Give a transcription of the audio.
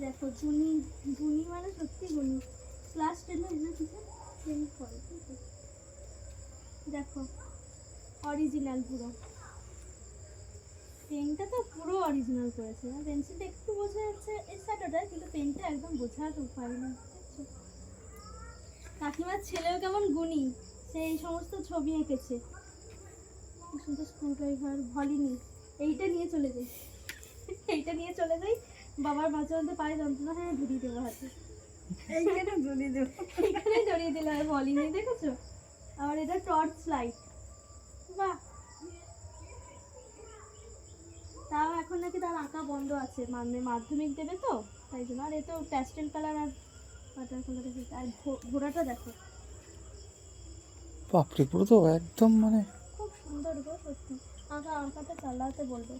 দেখো জুনি, জুনি মানে সত্যি জুনি, ক্লাস 10 এর না কিছু চেঞ্জ করে। দেখো অরিজিনাল পুরো, পেনটা তো পুরো অরিজিনাল করেছে। পেন্সিলটা একটু বোঝা যাচ্ছে এর সাইডটা, কিন্তু পেনটা একদম বোঝার উপায় নেই। কাকিমার ছেলেও কেমন গুণী, সেই সমস্ত ছবি এঁকেছে। কি সুন্দর স্ক্রু ড্রাইভার, ভলিনি। এইটা নিয়ে চলে যাই, এইটা নিয়ে চলে যাই, বাবার মাঝে মধ্যে পায়ে যন্ত্রণা, হ্যাঁ ধরিয়ে দেবো হাতে, এইখানে ধরিয়ে দেবো, এইখানে ধরিয়ে দিলে আর ভলিনি। দেখেছো? আবার এটা টর্চ লাইট, বাহ। তাও এখন নাকি তার আঁকা বন্ধ আছে, মানে মাধ্যমিক দেবে তো তাই জন্য। আর এ তো প্যাস্টেল কালার আর ওয়াটার কালারের। আর ঘোড়াটা দেখো, বাপরে পুরো তো একদম মানে খুব সুন্দর গো সত্যি। আঁকাটা চালাতে বলবে।